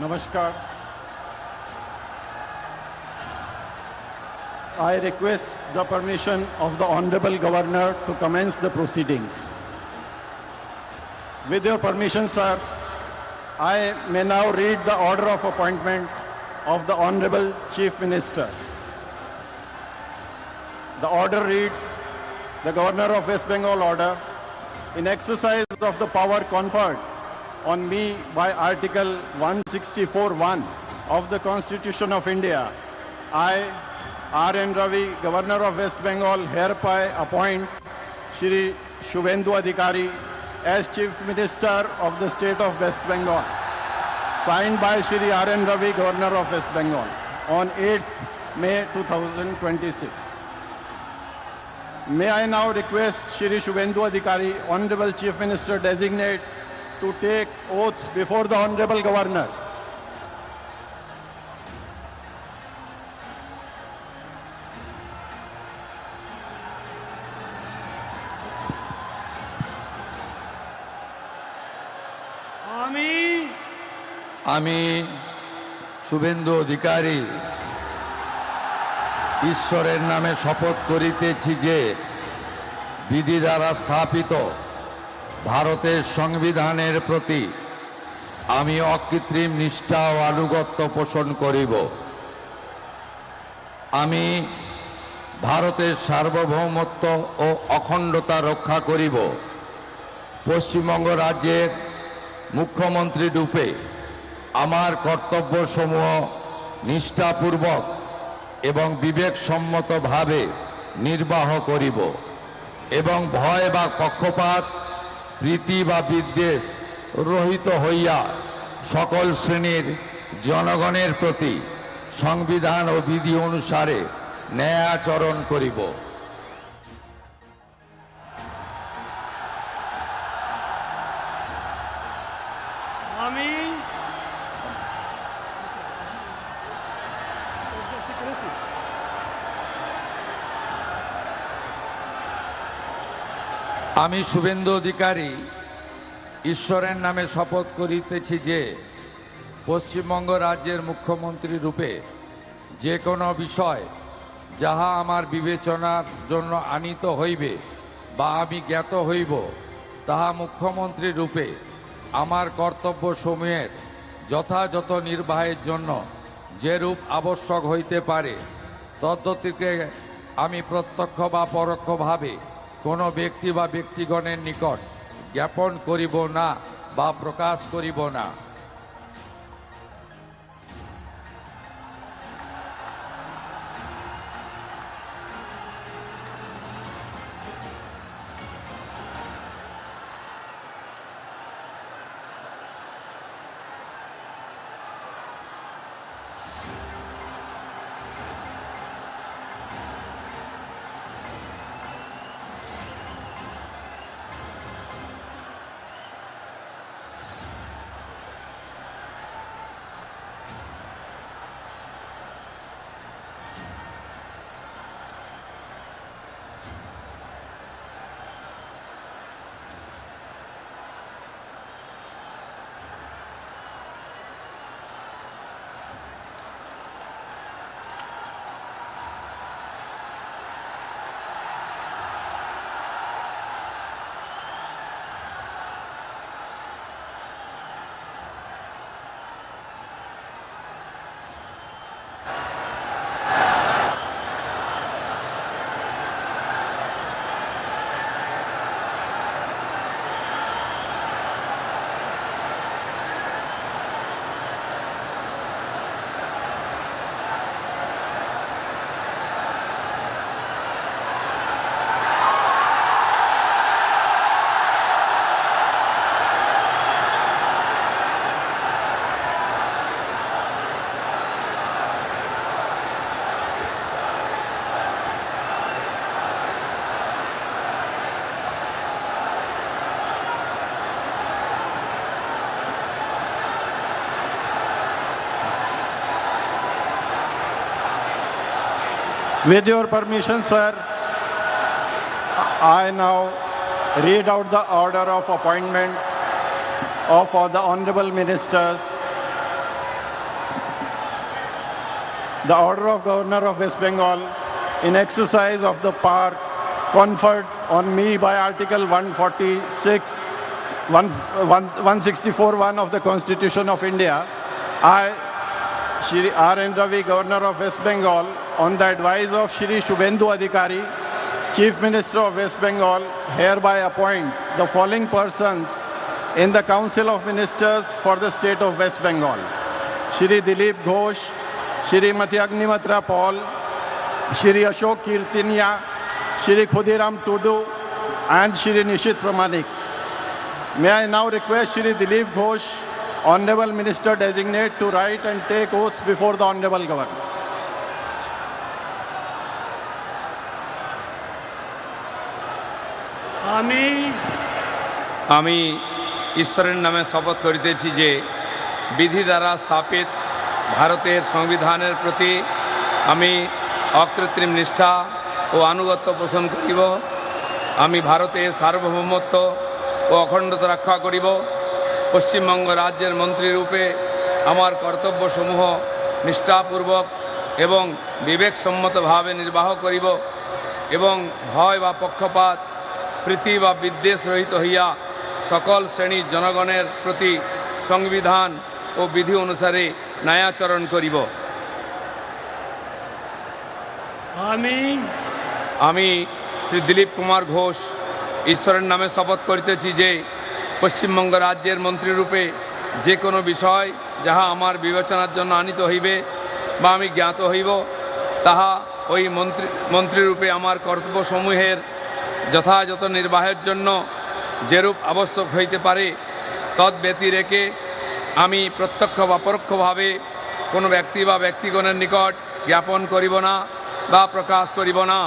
Namaskar. I request the permission of the Honorable Governor to commence the proceedings. With your permission, sir, I may now read the order of appointment of the Honorable Chief Minister. The order reads, the Governor of West Bengal order, in exercise of the power conferred on me by Article 164(1) of the Constitution of India, I, R.N. Ravi, Governor of West Bengal, hereby appoint Shri Shubhendu Adhikari as Chief Minister of the State of West Bengal, signed by Shri R.N. Ravi, Governor of West Bengal, on 8th May 2026. May I now request Shri Shubhendu Adhikari, Honorable Chief Minister Designate, to take oath before the Honorable Governor. আমি শুভেন্দু অধিকারী ঈশ্বরের নামে শপথ করিতেছি যে বিধি দ্বারা স্থাপিত ভারতের সংবিধানের প্রতি আমি অকৃত্রিম নিষ্ঠা ও আনুগত্য পোষণ করিব। আমি ভারতের সার্বভৌমত্ব ও অখণ্ডতা রক্ষা করিব। পশ্চিমবঙ্গ রাজ্যের মুখ্যমন্ত্রী রূপে আমার কর্তব্যসমূহ নিষ্ঠাপূর্বক এবং বিবেকসম্মতভাবে নির্বাহ করিব এবং ভয় বা পক্ষপাত, প্রীতি বা বিদ্বেষ রহিত হইয়া সকল শ্রেণীর জনগণের প্রতি সংবিধান ও বিধি অনুসারে ন্যায় আচরণ করিব। আমি শুভেন্দু অধিকারী ঈশ্বরের নামে শপথ করিতেছি যে পশ্চিমবঙ্গ রাজ্যের মুখ্যমন্ত্রী রূপে যে কোনো বিষয় যাহা আমার বিবেচনার জন্য আনীত হইবে বা আমি জ্ঞাত হইব, তাহা মুখ্যমন্ত্রী রূপে আমার কর্তব্যসমূহের যথাযথ নির্বাহের জন্য যেরূপ আবশ্যক হইতে পারে তদ্গতিকে আমি প্রত্যক্ষ বা পরোক্ষভাবে কোনো ব্যক্তি বা ব্যক্তিগণের নিকট জ্ঞাপন করিব না বা প্রকাশ করিব না। With your permission, sir, I now read out the order of appointment of the honorable ministers the order of Governor of West Bengal in exercise of the power conferred on me by Article 164(1) of the Constitution of India. I, Shri R.N. Ravi, Governor of West Bengal, on the advice of Shri Shubhendu Adhikari, Chief Minister of West Bengal, hereby appoint the following persons in the Council of Ministers for the state of West Bengal: Shri Dilip Ghosh, Shrimati Agnimatra Paul, Shri Ashok Kirtinia, Shri Khudiram Tudu, and Shri Nishit Pramanik. May I now request Shri Dilip Ghosh, Honorable Minister Designate, to write and take oath before the Honorable Governor. আমি ঈশ্বরের নামে শপথ করিতেছি যে বিধি দ্বারা স্থাপিত ভারতের সংবিধানের প্রতি আমি অকৃত্রিম নিষ্ঠা ও আনুগত্য পোষণ করিব। আমি ভারতের সার্বভৌমত্ব ও অখণ্ডতা রক্ষা করিব। পশ্চিমবঙ্গ রাজ্যের মন্ত্রীরূপে আমার কর্তব্যসমূহ নিষ্ঠাপূর্বক এবং বিবেকসম্মতভাবে নির্বাহ করিব এবং ভয় বা পক্ষপাত প্রীতি বা বিদ্বেষ রহিত হইয়া সকল শ্রেণীর জনগণের প্রতি সংবিধান ও বিধি অনুসারে ন্যায়াচরণ করিব। আমি শ্রী দিলীপ কুমার ঘোষ ঈশ্বরের নামে শপথ করিতেছি যে পশ্চিমবঙ্গ রাজ্যের মন্ত্রীরূপে যে কোনো বিষয় যাহা আমার বিবেচনার জন্য আনিত হইবে বা আমি জ্ঞাত হইব, তাহা ওই মন্ত্রীরূপে আমার কর্তব্যসমূহের যথাযথ নির্বাহের জন্য যেরূপ আবশ্যক হইতে পারে তদ্ব্যতি রেখে আমি প্রত্যক্ষ বা পরোক্ষভাবে কোনো ব্যক্তি বা ব্যক্তিগণের নিকট জ্ঞাপন করিব না বা প্রকাশ করিব না।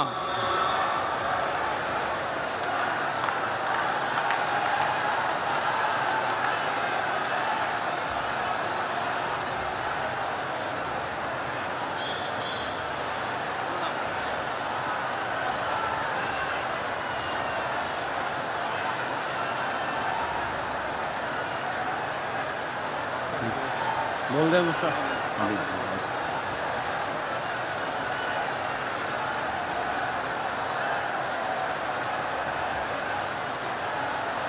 बोल दे मुझसे।